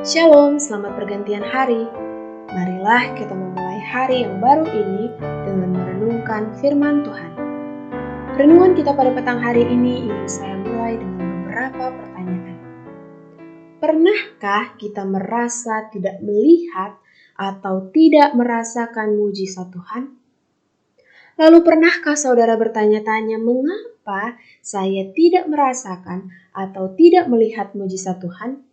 Shalom, selamat pergantian hari. Marilah kita memulai hari yang baru ini dengan merenungkan firman Tuhan. Renungan kita pada petang hari ini ingin saya mulai dengan beberapa pertanyaan. Pernahkah kita merasa tidak melihat atau tidak merasakan mujizat Tuhan? Lalu pernahkah saudara bertanya-tanya mengapa saya tidak merasakan atau tidak melihat mujizat Tuhan?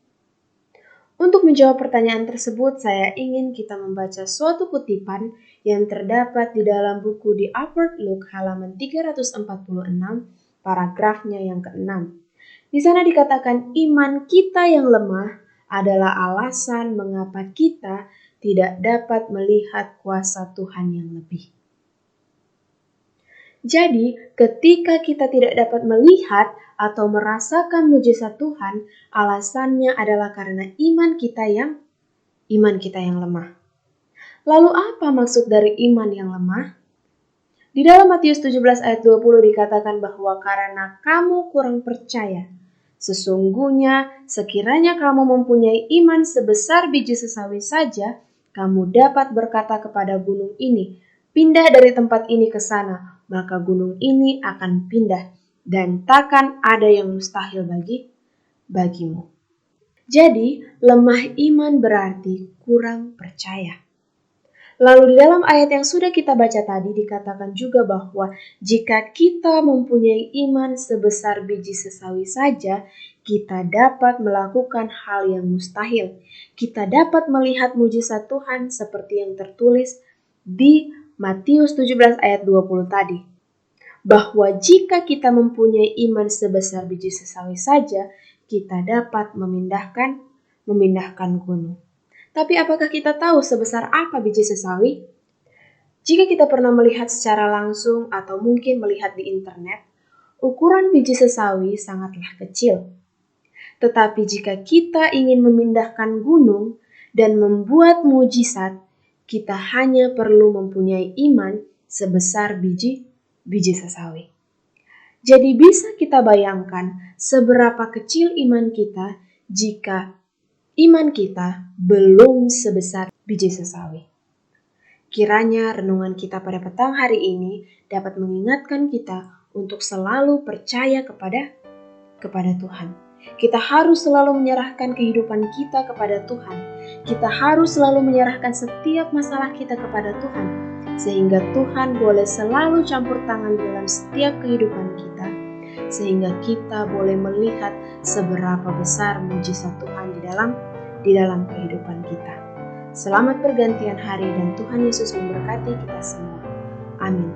Untuk menjawab pertanyaan tersebut, saya ingin kita membaca suatu kutipan yang terdapat di dalam buku The Upward Look halaman 346, paragrafnya yang ke-6. Di sana dikatakan iman kita yang lemah adalah alasan mengapa kita tidak dapat melihat kuasa Tuhan yang lebih. Jadi, ketika kita tidak dapat melihat atau merasakan mujizat Tuhan, alasannya adalah karena iman kita yang lemah. Lalu apa maksud dari iman yang lemah? Di dalam Matius 17 ayat 20 dikatakan bahwa karena kamu kurang percaya. Sesungguhnya sekiranya kamu mempunyai iman sebesar biji sesawi saja, kamu dapat berkata kepada gunung ini, pindah dari tempat ini ke sana, maka gunung ini akan pindah dan takkan ada yang mustahil bagimu. Jadi, lemah iman berarti kurang percaya. Lalu di dalam ayat yang sudah kita baca tadi dikatakan juga bahwa jika kita mempunyai iman sebesar biji sesawi saja, kita dapat melakukan hal yang mustahil. Kita dapat melihat mujizat Tuhan seperti yang tertulis di Matius 17 ayat 20 tadi. Bahwa jika kita mempunyai iman sebesar biji sesawi saja, kita dapat memindahkan gunung. Tapi apakah kita tahu sebesar apa biji sesawi? Jika kita pernah melihat secara langsung atau mungkin melihat di internet, ukuran biji sesawi sangatlah kecil. Tetapi jika kita ingin memindahkan gunung dan membuat mujizat, kita hanya perlu mempunyai iman sebesar biji sesawi. Jadi bisa kita bayangkan seberapa kecil iman kita jika iman kita belum sebesar biji sesawi. Kiranya renungan kita pada petang hari ini dapat mengingatkan kita untuk selalu percaya kepada Tuhan. Kita harus selalu menyerahkan kehidupan kita kepada Tuhan. Kita harus selalu menyerahkan setiap masalah kita kepada Tuhan, sehingga Tuhan boleh selalu campur tangan dalam setiap kehidupan kita, sehingga kita boleh melihat seberapa besar mujizat Tuhan di dalam kehidupan kita. Selamat pergantian hari dan Tuhan Yesus memberkati kita semua. Amin.